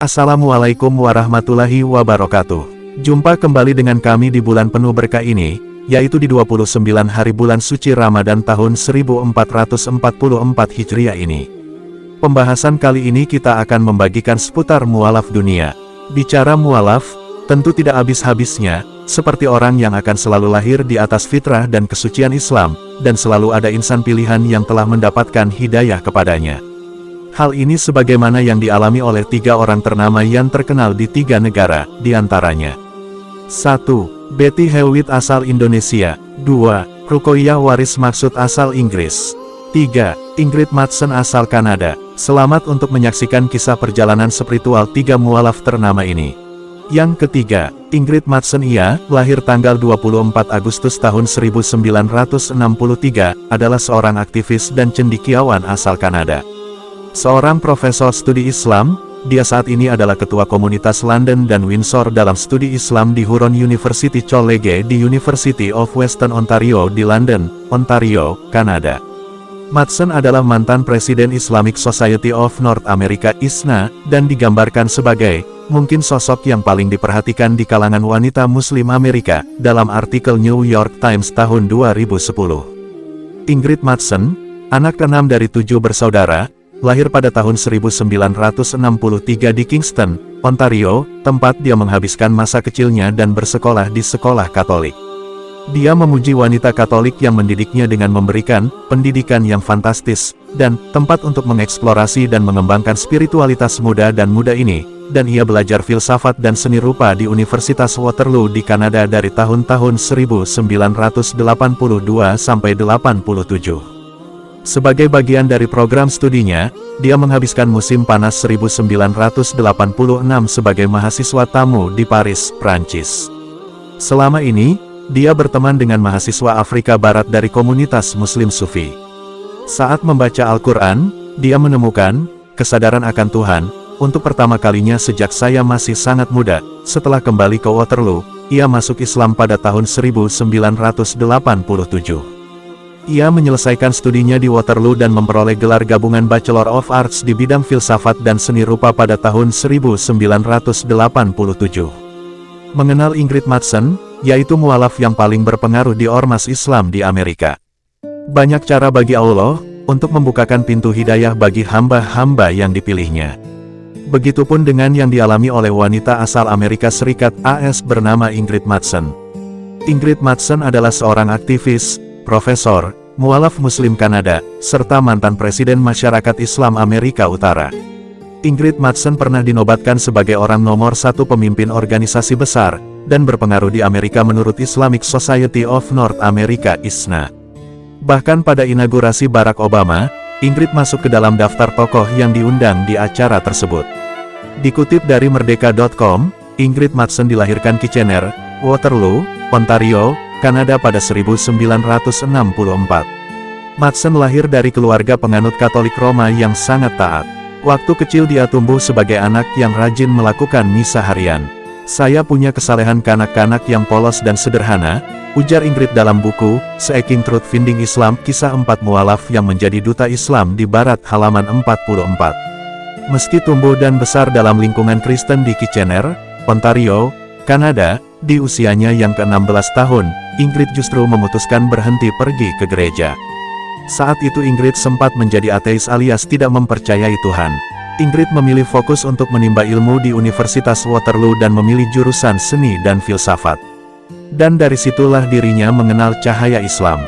Assalamualaikum warahmatullahi wabarakatuh. Jumpa kembali dengan kami di bulan penuh berkah ini, yaitu di 29 hari bulan suci Ramadan tahun 1444 Hijriah ini. Pembahasan kali ini kita akan membagikan seputar mualaf dunia. Bicara mualaf, tentu tidak habis-habisnya, seperti orang yang akan selalu lahir di atas fitrah dan kesucian Islam, dan selalu ada insan pilihan yang telah mendapatkan hidayah kepadanya. Hal ini sebagaimana yang dialami oleh 3 orang ternama yang terkenal di 3 negara, diantaranya 1. Betty Hewitt asal Indonesia. 2. Ruqoyyah Waris Maksud asal Inggris. 3. Ingrid Mattson asal Kanada. Selamat untuk menyaksikan kisah perjalanan spiritual 3 mualaf ternama ini. Yang ketiga, Ingrid Mattson lahir tanggal 24 Agustus tahun 1963, adalah seorang aktivis dan cendekiawan asal Kanada. Seorang profesor studi Islam, dia saat ini adalah ketua komunitas London dan Windsor dalam studi Islam di Huron University College di University of Western Ontario di London, Ontario, Kanada. Mattson adalah mantan Presiden Islamic Society of North America (ISNA), dan digambarkan sebagai mungkin sosok yang paling diperhatikan di kalangan wanita Muslim Amerika, dalam artikel New York Times tahun 2010. Ingrid Mattson, anak ke-6 dari 7 bersaudara, lahir pada tahun 1963 di Kingston, Ontario, tempat dia menghabiskan masa kecilnya dan bersekolah di sekolah Katolik. Dia memuji wanita Katolik yang mendidiknya dengan memberikan pendidikan yang fantastis, dan tempat untuk mengeksplorasi dan mengembangkan spiritualitas muda dan muda ini, dan ia belajar filsafat dan seni rupa di Universitas Waterloo di Kanada dari tahun-tahun 1982 sampai 87. Sebagai bagian dari program studinya, dia menghabiskan musim panas 1986 sebagai mahasiswa tamu di Paris, Prancis. Selama ini, dia berteman dengan mahasiswa Afrika Barat dari komunitas Muslim Sufi. Saat membaca Al-Quran, dia menemukan kesadaran akan Tuhan. Untuk pertama kalinya sejak saya masih sangat muda, setelah kembali ke Waterloo, ia masuk Islam pada tahun 1987. Ia menyelesaikan studinya di Waterloo dan memperoleh gelar gabungan Bachelor of Arts di bidang filsafat dan seni rupa pada tahun 1987. Mengenal Ingrid Mattson, yaitu mualaf yang paling berpengaruh di ormas Islam di Amerika. Banyak cara bagi Allah untuk membukakan pintu hidayah bagi hamba-hamba yang dipilihnya. Begitupun dengan yang dialami oleh wanita asal Amerika Serikat AS bernama Ingrid Mattson. Ingrid Mattson adalah seorang aktivis, profesor, mualaf Muslim Kanada, serta mantan Presiden Masyarakat Islam Amerika Utara. Ingrid Mattson pernah dinobatkan sebagai orang nomor 1 pemimpin organisasi besar, dan berpengaruh di Amerika menurut Islamic Society of North America (ISNA). Bahkan pada inaugurasi Barack Obama, Ingrid masuk ke dalam daftar tokoh yang diundang di acara tersebut. Dikutip dari Merdeka.com, Ingrid Mattson dilahirkan Kitchener, Waterloo, Ontario, Kanada pada 1964. Mattson lahir dari keluarga penganut Katolik Roma yang sangat taat. Waktu kecil dia tumbuh sebagai anak yang rajin melakukan misa harian. Saya punya kesalehan kanak-kanak yang polos dan sederhana, ujar Ingrid dalam buku, Seeking Truth Finding Islam, kisah 4 mualaf yang menjadi duta Islam di Barat halaman 44. Meski tumbuh dan besar dalam lingkungan Kristen di Kitchener, Ontario, Kanada, di usianya yang ke-16 tahun, Ingrid justru memutuskan berhenti pergi ke gereja. Saat itu Ingrid sempat menjadi ateis alias tidak mempercayai Tuhan. Ingrid memilih fokus untuk menimba ilmu di Universitas Waterloo dan memilih jurusan seni dan filsafat. Dan dari situlah dirinya mengenal cahaya Islam.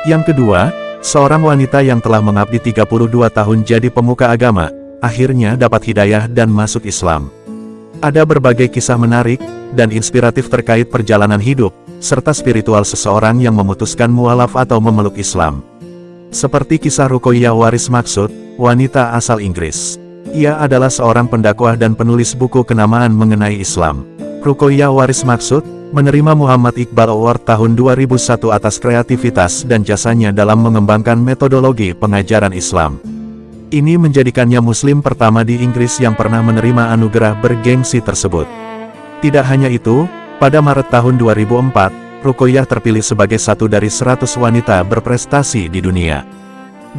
Yang kedua, seorang wanita yang telah mengabdi 32 tahun jadi pemuka agama, akhirnya dapat hidayah dan masuk Islam. Ada berbagai kisah menarik dan inspiratif terkait perjalanan hidup, serta spiritual seseorang yang memutuskan mualaf atau memeluk Islam. Seperti kisah Ruqoyyah Waris Maksud, wanita asal Inggris. Ia adalah seorang pendakwah dan penulis buku kenamaan mengenai Islam. Ruqoyyah Waris Maksud menerima Muhammad Iqbal Award tahun 2001 atas kreativitas dan jasanya dalam mengembangkan metodologi pengajaran Islam. Ini menjadikannya Muslim pertama di Inggris yang pernah menerima anugerah bergengsi tersebut. Tidak hanya itu, pada Maret tahun 2004, Ruqoyyah terpilih sebagai satu dari 100 wanita berprestasi di dunia.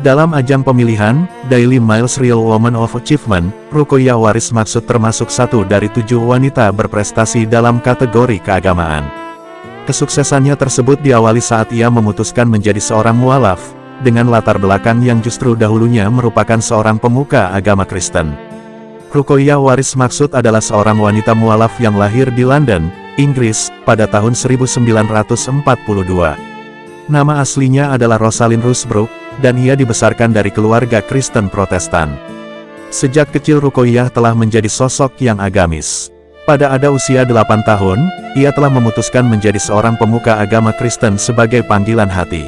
Dalam ajang pemilihan, Daily Mail's Real Woman of Achievement, Ruqoyah Waris Maksud termasuk satu dari 7 wanita berprestasi dalam kategori keagamaan. Kesuksesannya tersebut diawali saat ia memutuskan menjadi seorang mualaf, dengan latar belakang yang justru dahulunya merupakan seorang pemuka agama Kristen. Ruqoyah Waris Maksud adalah seorang wanita mualaf yang lahir di London, Inggris, pada tahun 1942. Nama aslinya adalah Rosalind Rusbrook, dan ia dibesarkan dari keluarga Kristen Protestan. Sejak kecil Ruqoyah telah menjadi sosok yang agamis. Pada usia 8 tahun, ia telah memutuskan menjadi seorang pemuka agama Kristen sebagai panggilan hati.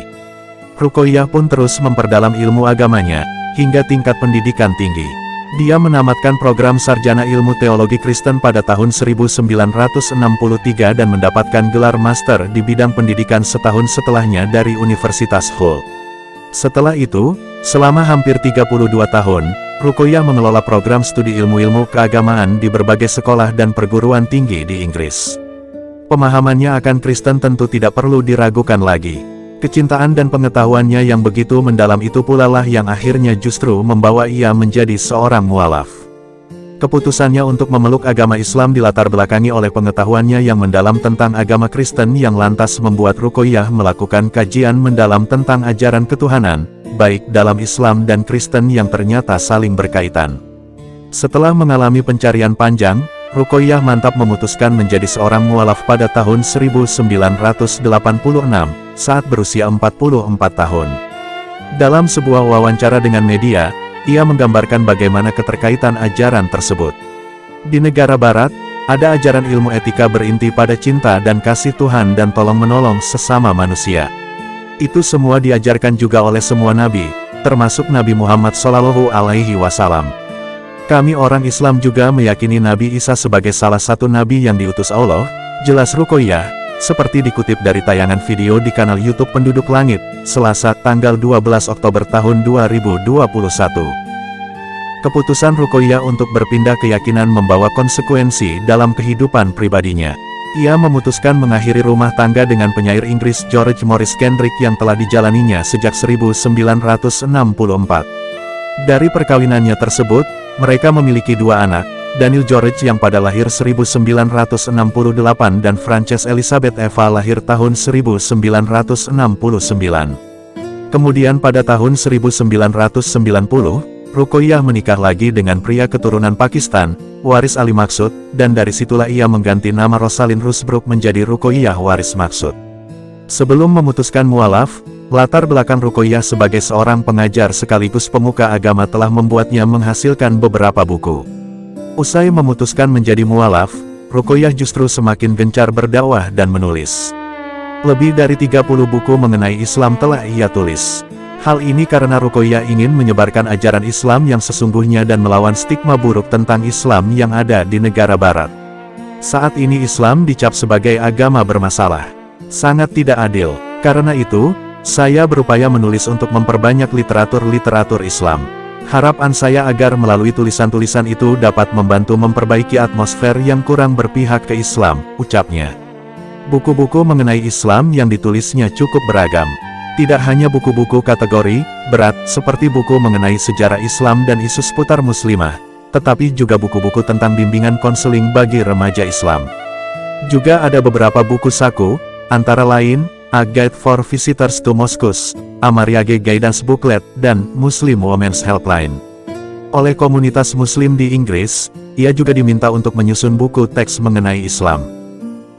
Ruqoyah pun terus memperdalam ilmu agamanya, hingga tingkat pendidikan tinggi. Dia menamatkan program Sarjana Ilmu Teologi Kristen pada tahun 1963 dan mendapatkan gelar master di bidang pendidikan setahun setelahnya dari Universitas Hull. Setelah itu, selama hampir 32 tahun, Ruqoyah mengelola program studi ilmu-ilmu keagamaan di berbagai sekolah dan perguruan tinggi di Inggris. Pemahamannya akan Kristen tentu tidak perlu diragukan lagi. Kecintaan dan pengetahuannya yang begitu mendalam itu pula lah yang akhirnya justru membawa ia menjadi seorang mualaf. Keputusannya untuk memeluk agama Islam dilatar belakangi oleh pengetahuannya yang mendalam tentang agama Kristen yang lantas membuat Ruqoyah melakukan kajian mendalam tentang ajaran ketuhanan, baik dalam Islam dan Kristen yang ternyata saling berkaitan. Setelah mengalami pencarian panjang, Ruqoyah mantap memutuskan menjadi seorang mualaf pada tahun 1986, saat berusia 44 tahun. Dalam sebuah wawancara dengan media, ia menggambarkan bagaimana keterkaitan ajaran tersebut. Di negara barat, ada ajaran ilmu etika berinti pada cinta dan kasih Tuhan dan tolong-menolong sesama manusia. Itu semua diajarkan juga oleh semua nabi, termasuk Nabi Muhammad SAW. Kami orang Islam juga meyakini Nabi Isa sebagai salah satu nabi yang diutus Allah, jelas Ruqoyah, seperti dikutip dari tayangan video di kanal YouTube Penduduk Langit, Selasa tanggal 12 Oktober tahun 2021. Keputusan Ruqoyah untuk berpindah keyakinan membawa konsekuensi dalam kehidupan pribadinya. Ia memutuskan mengakhiri rumah tangga dengan penyair Inggris George Morris Kendrick yang telah dijalaninya sejak 1964. Dari perkawinannya tersebut, mereka memiliki 2 anak, Daniel George yang pada lahir 1968 dan Frances Elizabeth Eva lahir tahun 1969. Kemudian pada tahun 1990, Ruqoyah menikah lagi dengan pria keturunan Pakistan, Waris Ali Maksud, dan dari situlah ia mengganti nama Rosalind Rusbrook menjadi Ruqoyah Waris Maksud. Sebelum memutuskan mualaf, latar belakang Ruqoyah sebagai seorang pengajar sekaligus pemuka agama telah membuatnya menghasilkan beberapa buku. Usai memutuskan menjadi mualaf, Ruqoyah justru semakin gencar berdakwah dan menulis. Lebih dari 30 buku mengenai Islam telah ia tulis. Hal ini karena Ruqoyah ingin menyebarkan ajaran Islam yang sesungguhnya dan melawan stigma buruk tentang Islam yang ada di negara barat. Saat ini Islam dicap sebagai agama bermasalah. Sangat tidak adil. Karena itu, saya berupaya menulis untuk memperbanyak literatur-literatur Islam. Harapan saya agar melalui tulisan-tulisan itu dapat membantu memperbaiki atmosfer yang kurang berpihak ke Islam, ucapnya. Buku-buku mengenai Islam yang ditulisnya cukup beragam. Tidak hanya buku-buku kategori berat seperti buku mengenai sejarah Islam dan isu seputar muslimah, tetapi juga buku-buku tentang bimbingan konseling bagi remaja Islam. Juga ada beberapa buku saku, antara lain, A Guide for Visitors to Mosques, Amariage Guidance Booklet, dan Muslim Women's Helpline. Oleh komunitas Muslim di Inggris, ia juga diminta untuk menyusun buku teks mengenai Islam.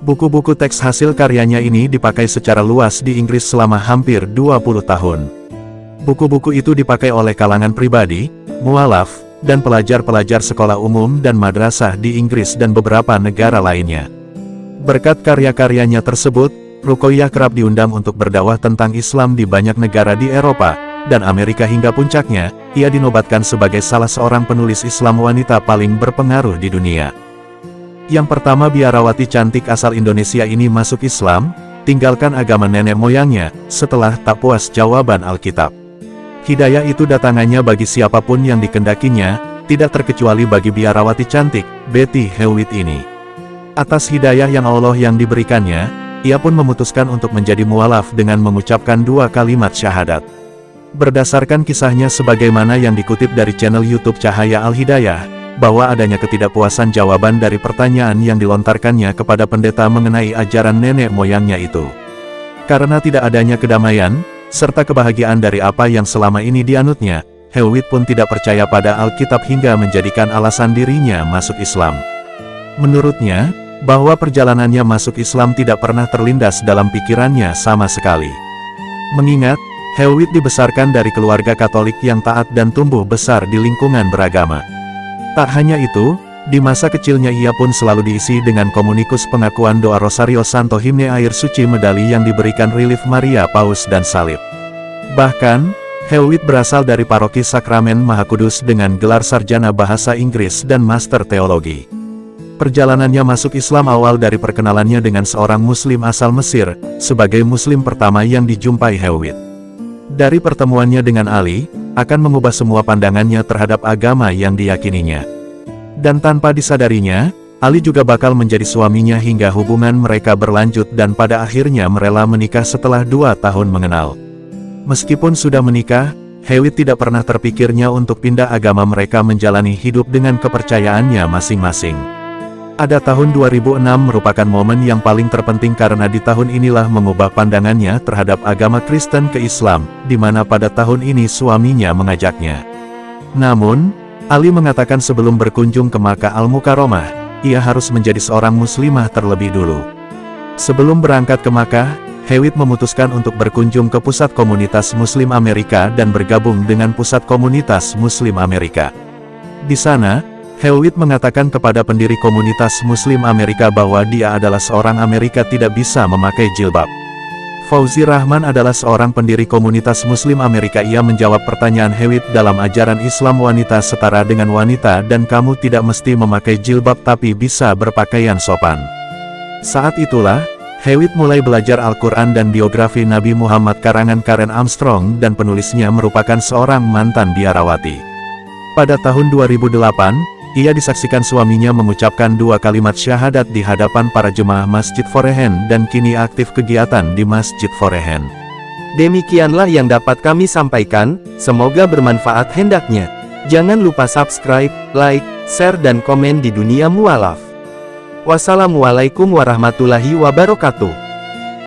Buku-buku teks hasil karyanya ini dipakai secara luas di Inggris selama hampir 20 tahun. Buku-buku itu dipakai oleh kalangan pribadi, mualaf, dan pelajar-pelajar sekolah umum dan madrasah di Inggris dan beberapa negara lainnya. Berkat karya-karyanya tersebut, Ruqoyah kerap diundang untuk berdakwah tentang Islam di banyak negara di Eropa dan Amerika hingga puncaknya, ia dinobatkan sebagai salah seorang penulis Islam wanita paling berpengaruh di dunia. Yang pertama biarawati cantik asal Indonesia ini masuk Islam, tinggalkan agama nenek moyangnya, setelah tak puas jawaban Alkitab. Hidayah itu datangannya bagi siapapun yang dikendakinya, tidak terkecuali bagi biarawati cantik, Betty Hewitt ini. Atas hidayah yang Allah yang diberikannya, ia pun memutuskan untuk menjadi mualaf dengan mengucapkan 2 kalimat syahadat. Berdasarkan kisahnya sebagaimana yang dikutip dari channel YouTube Cahaya Al-Hidayah, bahwa adanya ketidakpuasan jawaban dari pertanyaan yang dilontarkannya kepada pendeta mengenai ajaran nenek moyangnya itu. Karena tidak adanya kedamaian, serta kebahagiaan dari apa yang selama ini dianutnya, Hewitt pun tidak percaya pada Alkitab hingga menjadikan alasan dirinya masuk Islam. Menurutnya, bahwa perjalanannya masuk Islam tidak pernah terlindas dalam pikirannya sama sekali. Mengingat, Hewitt dibesarkan dari keluarga Katolik yang taat dan tumbuh besar di lingkungan beragama. Tak hanya itu, di masa kecilnya ia pun selalu diisi dengan komunikus pengakuan doa Rosario Santo himne air suci medali yang diberikan relief Maria Paus dan Salib. Bahkan, Hewitt berasal dari paroki Sakramen Maha Kudus dengan gelar sarjana bahasa Inggris dan master teologi. Perjalanannya masuk Islam awal dari perkenalannya dengan seorang Muslim asal Mesir, sebagai Muslim pertama yang dijumpai Hewitt. Dari pertemuannya dengan Ali, akan mengubah semua pandangannya terhadap agama yang diyakininya. Dan tanpa disadarinya, Ali juga bakal menjadi suaminya hingga hubungan mereka berlanjut dan pada akhirnya merela menikah setelah 2 tahun mengenal. Meskipun sudah menikah, Hewitt tidak pernah terpikirnya untuk pindah agama mereka menjalani hidup dengan kepercayaannya masing-masing. Ada tahun 2006 merupakan momen yang paling terpenting karena di tahun inilah mengubah pandangannya terhadap agama Kristen ke Islam, di mana pada tahun ini suaminya mengajaknya. Namun, Ali mengatakan sebelum berkunjung ke Makkah Al-Mukarramah, ia harus menjadi seorang muslimah terlebih dulu. Sebelum berangkat ke Makkah, Hewitt memutuskan untuk berkunjung ke pusat komunitas Muslim Amerika dan bergabung dengan pusat komunitas Muslim Amerika. Di sana, Hewitt mengatakan kepada pendiri komunitas Muslim Amerika bahwa dia adalah seorang Amerika tidak bisa memakai jilbab. Fauzi Rahman adalah seorang pendiri komunitas Muslim Amerika. Ia menjawab pertanyaan Hewitt dalam ajaran Islam wanita setara dengan wanita dan kamu tidak mesti memakai jilbab tapi bisa berpakaian sopan. Saat itulah, Hewitt mulai belajar Al-Quran dan biografi Nabi Muhammad karangan Karen Armstrong dan penulisnya merupakan seorang mantan biarawati. Pada tahun 2008, ia disaksikan suaminya mengucapkan 2 kalimat syahadat di hadapan para jemaah Masjid Forehen dan kini aktif kegiatan di Masjid Forehen. Demikianlah yang dapat kami sampaikan, semoga bermanfaat hendaknya. Jangan lupa subscribe, like, share dan komen di Dunia Mualaf. Wassalamualaikum warahmatullahi wabarakatuh.